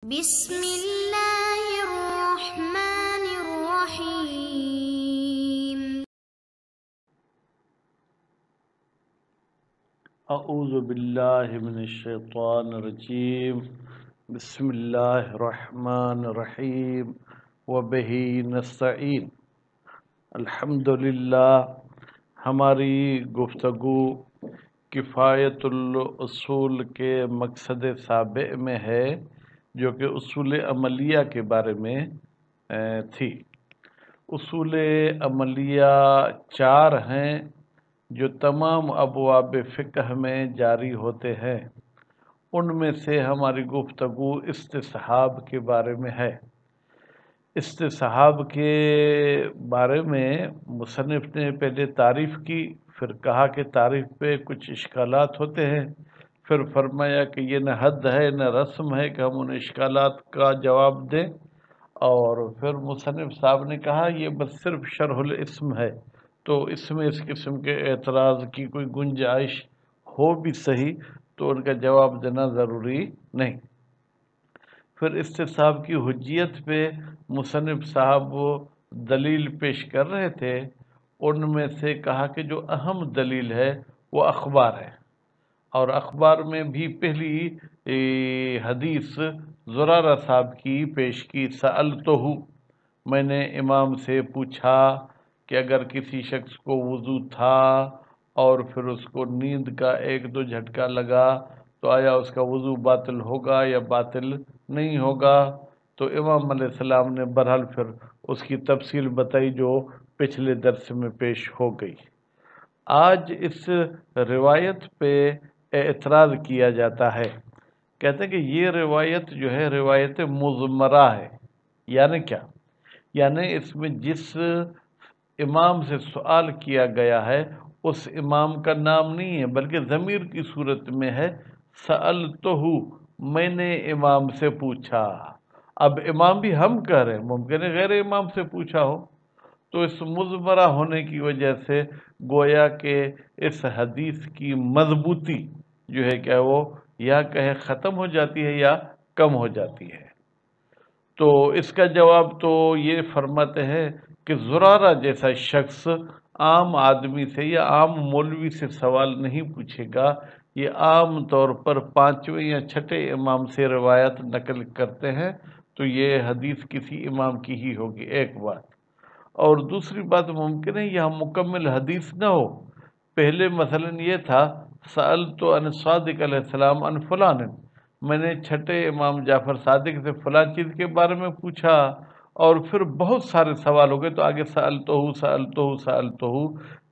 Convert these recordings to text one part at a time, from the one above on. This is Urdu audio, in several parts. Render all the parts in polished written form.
بسم اللہ الرحمن الرحیم۔ اعوذ باللہ من الشیطان الرجیم، بسم اللہ الرحمن الرحیم، وبہ نستعین۔ الحمدللہ، ہماری گفتگو کفایت الاصول کے مقصد سابع میں ہے، جو کہ اصول عملیہ کے بارے میں تھی۔ اصول عملیہ 4 ہیں جو تمام ابواب فقہ میں جاری ہوتے ہیں۔ ان میں سے ہماری گفتگو استصحاب کے بارے میں ہے۔ استصحاب کے بارے میں مصنف نے پہلے تعریف کی، پھر کہا کہ تعریف پہ کچھ اشکالات ہوتے ہیں، پھر فرمایا کہ یہ نہ حد ہے نہ رسم ہے کہ ہم ان اشکالات کا جواب دیں، اور پھر مصنف صاحب نے کہا یہ بس صرف شرح الاسم ہے، تو اس میں اس قسم کے اعتراض کی کوئی گنجائش ہو بھی صحیح تو ان کا جواب دینا ضروری نہیں۔ پھر استصحاب کی حجیت پہ مصنف صاحب دلیل پیش کر رہے تھے۔ ان میں سے کہا کہ جو اہم دلیل ہے وہ اخبار ہے، اور اخبار میں بھی پہلی حدیث زرارہ صاحب کی پیش کی، سألتہ، میں نے امام سے پوچھا کہ اگر کسی شخص کو وضو تھا اور پھر اس کو نیند کا 1-2 جھٹکا لگا تو آیا اس کا وضو باطل ہوگا یا باطل نہیں ہوگا؟ تو امام علیہ السلام نے بہرحال پھر اس کی تفصیل بتائی جو پچھلے درس میں پیش ہو گئی۔ آج اس روایت پہ اعتراض کیا جاتا ہے، کہتے ہیں کہ یہ روایت جو ہے روایت مضمرہ ہے۔ یعنی کیا؟ یعنی اس میں جس امام سے سوال کیا گیا ہے اس امام کا نام نہیں ہے، بلکہ ضمیر کی صورت میں ہے، سألتہ، میں نے امام سے پوچھا۔ اب امام بھی ہم کہہ رہے ہیں، ممکن ہے غیر امام سے پوچھا ہو، تو اس مضمرہ ہونے کی وجہ سے گویا کہ اس حدیث کی مضبوطی جو ہے کیا وہ یا کہے ختم ہو جاتی ہے یا کم ہو جاتی ہے۔ تو اس کا جواب تو یہ فرماتے ہیں کہ زرارہ جیسا شخص عام آدمی سے یا عام مولوی سے سوال نہیں پوچھے گا، یہ عام طور پر 5ویں یا 6ٹھے امام سے روایت نقل کرتے ہیں، تو یہ حدیث کسی امام کی ہی ہوگی، ایک بات۔ اور دوسری بات، ممکن ہے یہاں مکمل حدیث نہ ہو، پہلے مثلا یہ تھا سألت عن صادق علیہ السلام عن فلان، میں نے 6ٹھے امام جعفر صادق سے فلاں چیز کے بارے میں پوچھا، اور پھر بہت سارے سوال ہو گئے تو آگے سألتہ،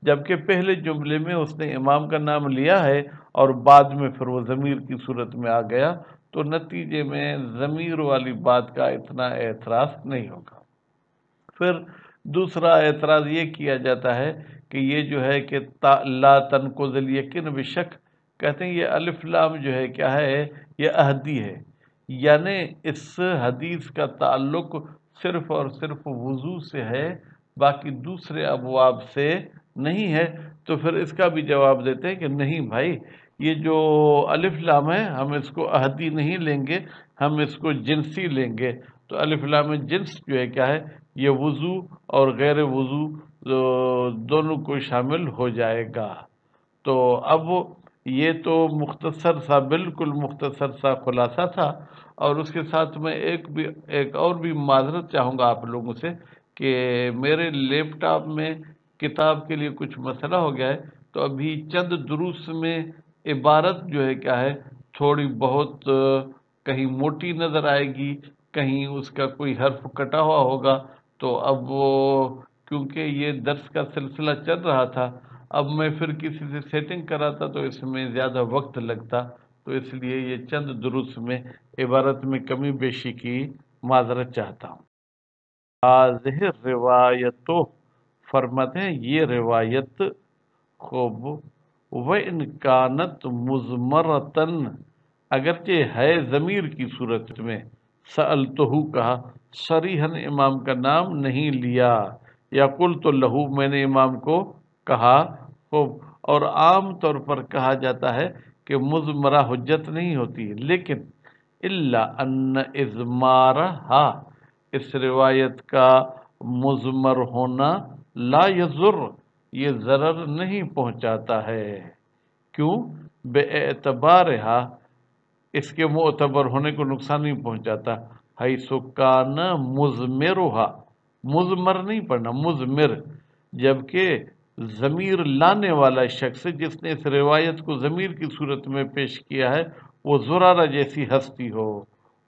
جبکہ پہلے جملے میں اس نے امام کا نام لیا ہے اور بعد میں پھر وہ ضمیر کی صورت میں آ گیا، تو نتیجے میں ضمیر والی بات کا اتنا اعتراض نہیں ہوگا۔ پھر دوسرا اعتراض یہ کیا جاتا ہے کہ یہ جو ہے کہ لا تنقض الیقین بشک، کہتے ہیں یہ الف لام جو ہے کیا ہے، یہ عہدی ہے، یعنی اس حدیث کا تعلق صرف اور صرف وضو سے ہے، باقی دوسرے ابواب سے نہیں ہے۔ تو پھر اس کا بھی جواب دیتے ہیں کہ نہیں بھائی، یہ جو الف لام ہے ہم اس کو عہدی نہیں لیں گے، ہم اس کو جنسی لیں گے۔ تو الف لام جنس جو ہے کیا ہے، یہ وضو اور غیر وضو دونوں کو شامل ہو جائے گا۔ تو اب یہ تو مختصر سا، بالکل مختصر سا خلاصہ تھا، اور اس کے ساتھ میں ایک اور بھی معذرت چاہوں گا آپ لوگوں سے کہ میرے لیپ ٹاپ میں کتاب کے لیے کچھ مسئلہ ہو گیا ہے، تو ابھی چند دروس میں عبارت جو ہے کیا ہے تھوڑی بہت کہیں موٹی نظر آئے گی، کہیں اس کا کوئی حرف کٹا ہوا ہوگا، تو اب وہ کیونکہ یہ درس کا سلسلہ چل رہا تھا، اب میں پھر کسی سے سیٹنگ کراتا تو اس میں زیادہ وقت لگتا، تو اس لیے یہ چند دروس میں عبارت میں کمی بیشی کی معذرت چاہتا ہوں۔ حاضر روایت، فرماتے ہیں یہ روایت خوب، وَإِنْ كَانَتْ مُضْمَرَةً، اگرچہ ہے ضمیر کی صورت میں، سألتہ کہا، صریحاً امام کا نام نہیں لیا، یا قلت لہو، میں نے امام کو کہا۔ خوب، اور عام طور پر کہا جاتا ہے کہ مضمرہ حجت نہیں ہوتی، لیکن الا ان اضمارہا، اس روایت کا مضمر ہونا، لا یضر، یہ ضرر نہیں پہنچاتا ہے۔ کیوں؟ بے اعتبارہا، اس کے معتبر ہونے کو نقصان نہیں پہنچاتا، حیث کان مضمرہا، مضمر نہیں پڑھنا، مضمر، جبکہ ضمیر لانے والا شخص جس نے اس روایت کو ضمیر کی صورت میں پیش کیا ہے وہ زرارہ جیسی ہستی ہو،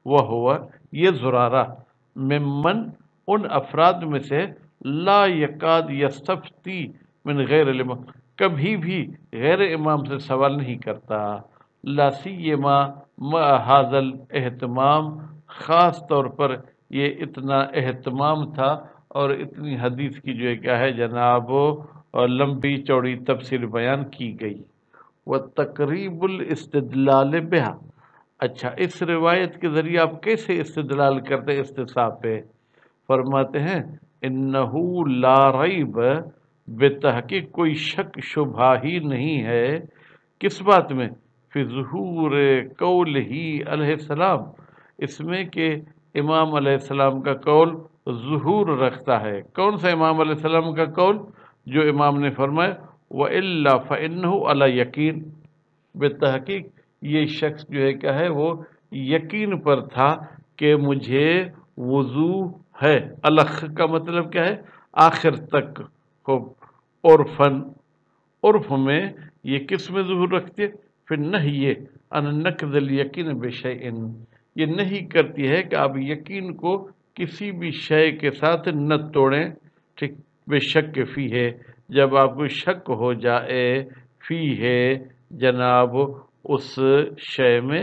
وہ ہوا یہ زرارہ، ممن، ان افراد میں سے، لا یکاد یستفتی من غیر علم، کبھی بھی غیر امام سے سوال نہیں کرتا، لا سیما مع ھذا الاہتمام، خاص طور پر یہ اتنا اہتمام تھا اور اتنی حدیث کی جو ہے کیا ہے جناب اور لمبی چوڑی تفصیل بیان کی گئی۔ وتقریب الاستدلال بہا، اچھا اس روایت کے ذریعے آپ کیسے استدلال کرتے ہیں استصحاب پہ؟ فرماتے ہیں انہو لا ریب، بے تحقیق کوئی شک شبہ ہی نہیں ہے، کس بات میں؟ فی ظہور قول ہی علیہ السلام، اس میں کہ امام علیہ السلام کا قول ظہور رکھتا ہے۔ کون سا امام علیہ السلام کا قول؟ جو امام نے فرمایا وَإِلَّا فَإِنَّهُ عَلَى یقین، بے تحقیق یہ شخص جو ہے کیا ہے وہ یقین پر تھا کہ مجھے وضو ہے، الخ کا مطلب کیا ہے؟ آخر تک، خوب عرفن، عرف میں یہ کس میں ظہور رکھتی ہے؟ پھر نہی ان نقض الیقین بشیء، یہ نہیں کرتی ہے کہ آپ یقین کو کسی بھی شے کے ساتھ نہ توڑیں، ٹھیک، بے شک فی ہے، جب آپ کو شک ہو جائے فی ہے جناب اس شے میں،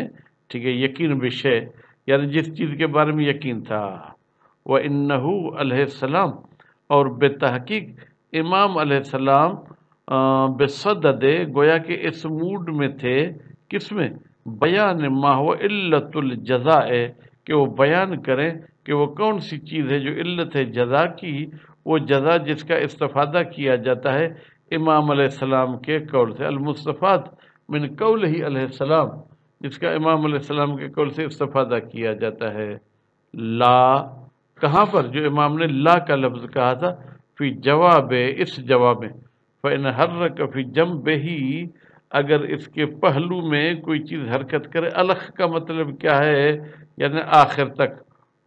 ٹھیک ہے، یقین بشے یعنی جس چیز کے بارے میں یقین تھا، وَإِنَّهُ علیہ السلام، اور بے تحقیق امام علیہ السلام بصدد، گویا کہ اس موڈ میں تھے، کس میں؟ بیان ما ہو علت الجزاء، کہ وہ بیان کریں کہ وہ کون سی چیز ہے جو علت ہے جزا کی، وہ جزا جس کا استفادہ کیا جاتا ہے امام علیہ السلام کے قول سے، المستفاد من قولہ علیہ السلام، جس کا امام علیہ السلام کے قول سے استفادہ کیا جاتا ہے۔ لا، کہاں پر؟ جو امام نے لا کا لفظ کہا تھا، فی جواب، اس جواب میں، فَإِنْ حَرَّكَ فِي جَنْبِهِ، اگر اس کے پہلو میں کوئی چیز حرکت کرے، الخ کا مطلب کیا ہے؟ یعنی آخر تک،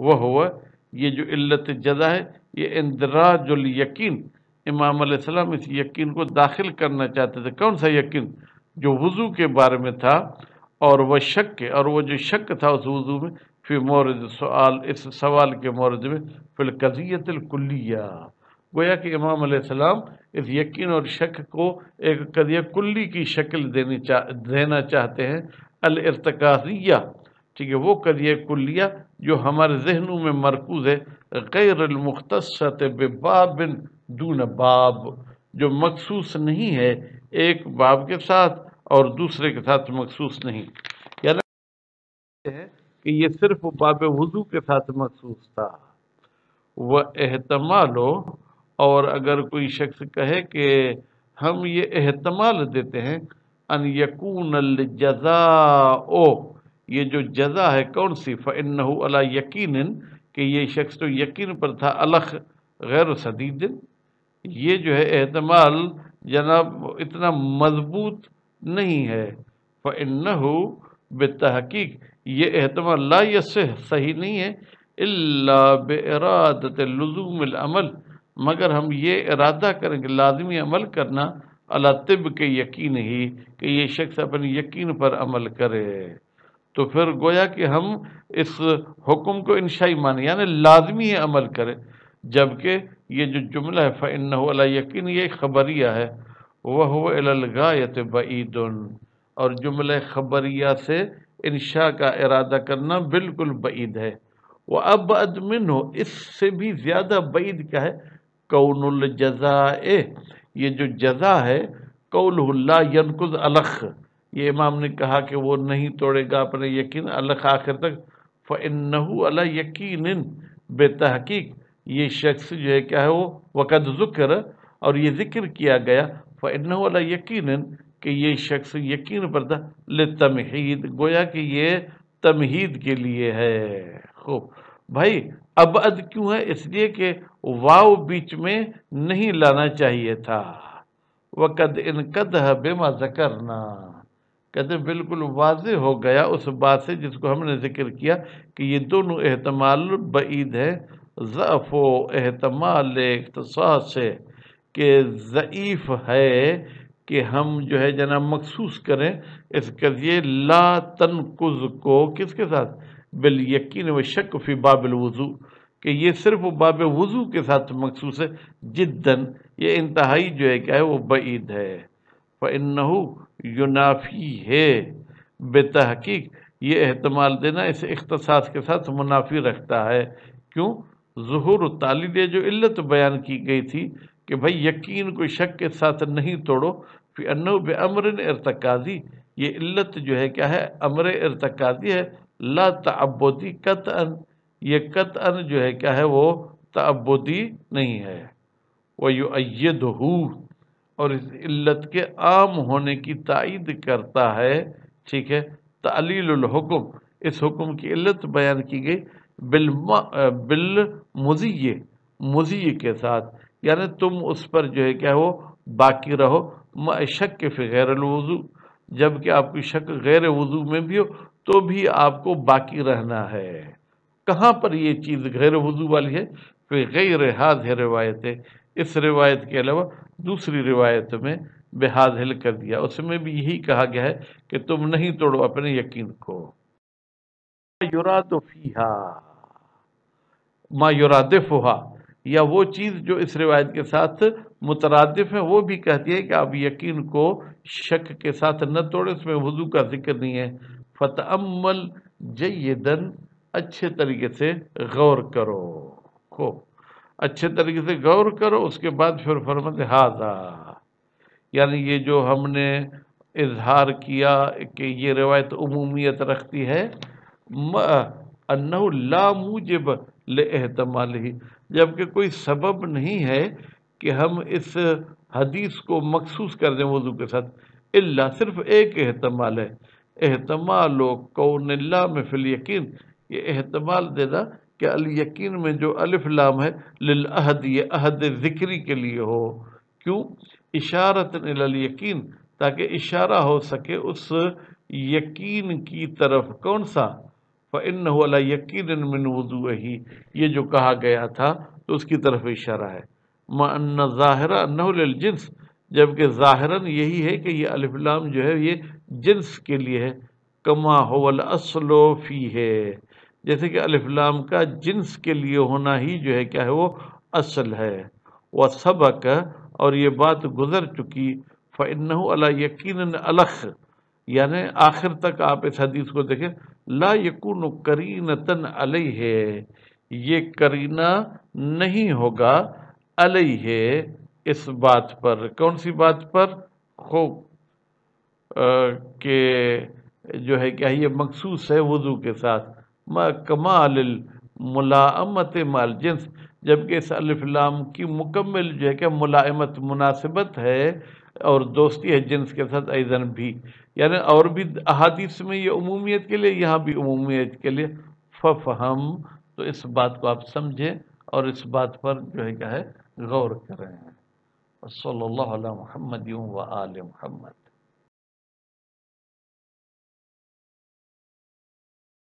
وہ ہوا یہ جو علت جزا ہے یہ اندراج الیقین، امام علیہ السلام اس یقین کو داخل کرنا چاہتے تھے، کون سا یقین؟ جو وضو کے بارے میں تھا، اور وہ شک، اور وہ جو شک تھا اس وضو میں، فی مورد سوال، اس سوال کے مورد میں، فی القضیۃ الکلیہ، گویا کہ امام علیہ السلام اس یقین اور شک کو ایک قضیہ کلی کی شکل دینا چاہتے ہیں، الارتکازیہ، ٹھیک ہے، وہ قضیہ کلیہ جو ہمارے ذہنوں میں مرکوز ہے، غیر المختصۃ بباب دون باب، جو مخصوص نہیں ہے ایک باب کے ساتھ اور دوسرے کے ساتھ مخصوص نہیں، یعنی ہے کہ یہ صرف باب وضو کے ساتھ مخصوص تھا۔ وہ احتمال ہو، اور اگر کوئی شخص کہے کہ ہم یہ احتمال دیتے ہیں ان یکون الجزاء، یہ جو جزا ہے کون سی؟ فإنہ علی یقین، کہ یہ شخص تو یقین پر تھا، الخ غیر سدید، یہ جو ہے احتمال جناب اتنا مضبوط نہیں ہے، فإنہ، بتحقیق یہ احتمال، لا یصح، صحیح نہیں ہے، الا بارادۃ لزوم العمل، مگر ہم یہ ارادہ کریں کہ لازمی عمل کرنا، اللہ طب کے یقین ہی، کہ یہ شخص اپنی یقین پر عمل کرے، تو پھر گویا کہ ہم اس حکم کو انشائی مانیں، یعنی لازمی ہے عمل کرے، جبکہ یہ جو جملہ ہے فَإِنَّهُ عَلَى یقین، یہ خبریہ ہے، وَهُوَ إِلَى الْغَایَةِ بَعِیدٌ، اور جملہ خبریہ سے انشاء کا ارادہ کرنا بالکل بعید ہے، وَأَبْعَدْ مِنْهُ، اس سے بھی زیادہ بعید کیا ہے؟ کون الجزاء، یہ جو جزا ہے، قولہ لا ینقض الخ، یہ امام نے کہا کہ وہ نہیں توڑے گا اپنے یقین الخ آخر تک، فإنہ علی یقین، بے تحقیق یہ شخص جو ہے کیا ہے وہ وقد ذکر، اور یہ ذکر کیا گیا، فإنہ علی یقین، کہ یہ شخص یقین پر تھا، للتمہید، گویا کہ یہ تمہید کے لیے ہے۔ خوب بھائی ابعد کیوں ہے؟ اس لیے کہ واو بیچ میں نہیں لانا چاہیے تھا۔ وقد انقدح بما ذکرنا، کہتے ہیں بالکل واضح ہو گیا اس بات سے جس کو ہم نے ذکر کیا کہ یہ دونوں احتمال بعید ہے، ضعف و احتمال اختصاص سے، کہ ضعیف ہے کہ ہم جو ہے جناب مخصوص کریں اس قضیے لا تنقض کو کس کے ساتھ؟ بالیقین و شک فی باب الوضوء، کہ یہ صرف باب وضو کے ساتھ مخصوص ہے، جداً یہ انتہائی جو ہے کیا ہے وہ بعید ہے۔ فَإِنَّهُ يُنافی ہے، بتحقیق یہ احتمال دینا اس اختصاص کے ساتھ منافی رکھتا ہے۔ کیوں؟ ظہور التعلیل، یہ جو علت بیان کی گئی تھی کہ بھئی یقین کو شک کے ساتھ نہیں توڑو، فی انہ بامر ارتکازی، یہ علت جو ہے کیا ہے؟ امر ارتکازی ہے، لا تعبدی قطعاً، یہ قطعاً جو ہے کیا ہے وہ تعبدی نہیں ہے۔ وَيُؤَيِّدُهُ، اور اس علت کے عام ہونے کی تائید کرتا ہے، ٹھیک ہے، تعلیل الحکم، اس حکم کی علت بیان کی گئی بالمضی، مضی کے ساتھ، یعنی تم اس پر جو ہے کیا وہ باقی رہو، مع شک فی غیر الوضو، جبکہ آپ کی شک غیر وضو میں بھی ہو تو بھی آپ کو باقی رہنا ہے۔ کہاں پر یہ چیز غیر وضو والی ہے؟ فی غیر ہذہ روایت، اس روایت کے علاوہ دوسری روایت میں بحاظل کر دیا، اس میں بھی یہی کہا گیا ہے کہ تم نہیں توڑو اپنے یقین کو۔ یراد فیہا، ما یرادفہا، یا وہ چیز جو اس روایت کے ساتھ مترادف ہے وہ بھی کہتی ہے کہ آپ یقین کو شک کے ساتھ نہ توڑے، اس میں وضو کا ذکر نہیں ہے۔ فتأمل جیداً، اچھے طریقے سے غور کرو، خوب اچھے طریقے سے غور کرو، اس کے بعد پھر فرماتے ھذا، یعنی یہ جو ہم نے اظہار کیا کہ یہ روایت عمومیت رکھتی ہے، انہ لا موجب لاحتمالہ، جبکہ کوئی سبب نہیں ہے کہ ہم اس حدیث کو مخصوص کر دیں وضو کے ساتھ، الا صرف ایک احتمال ہے، احتمال کون اللام فی الیقین، یہ احتمال دینا کہ الیقین میں جو الف لام ہے للعہد، یہ عہد ذکری کے لیے ہو۔ کیوں؟ اشارۃ الی الیقین، تاکہ اشارہ ہو سکے اس یقین کی طرف، کون سا؟ فإنہ علی یقین من وضوئہ، یہ جو کہا گیا تھا تو اس کی طرف اشارہ ہے۔ مع ان ظاہر انہ للجنس، جبکہ ظاہراً یہی ہے کہ یہ الف لام جو ہے یہ جنس کے لیے ہے، کما هو الاصل فیہ، جیسے کہ الف لام کا جنس کے لیے ہونا ہی جو ہے کیا ہے وہ اصل ہے۔ وسبق، اور یہ بات گزر چکی، فإنہ علی یقین الخ، یعنی آخر تک آپ اس حدیث کو دیکھیں، لا یکون قرینۃ علیہ، یہ قرینہ نہیں ہوگا علیہ، اس بات پر، کون سی بات پر؟ خوب کہ جو ہے کیا یہ مخصوص ہے وضو کے ساتھ، کمال الملائمت مع الجنس، جبکہ اس الف لام کی مکمل جو ہے کہ ملائمت، مناسبت ہے اور دوستی ہے جنس کے ساتھ، ایضاً بھی، یعنی اور بھی احادیث میں یہ عمومیت کے لیے، یہاں بھی عمومیت کے لیے۔ ففہم، تو اس بات کو آپ سمجھیں اور اس بات پر جو ہے کیا ہے غور کریں۔ صلی اللہ علی محمد و آل محمد۔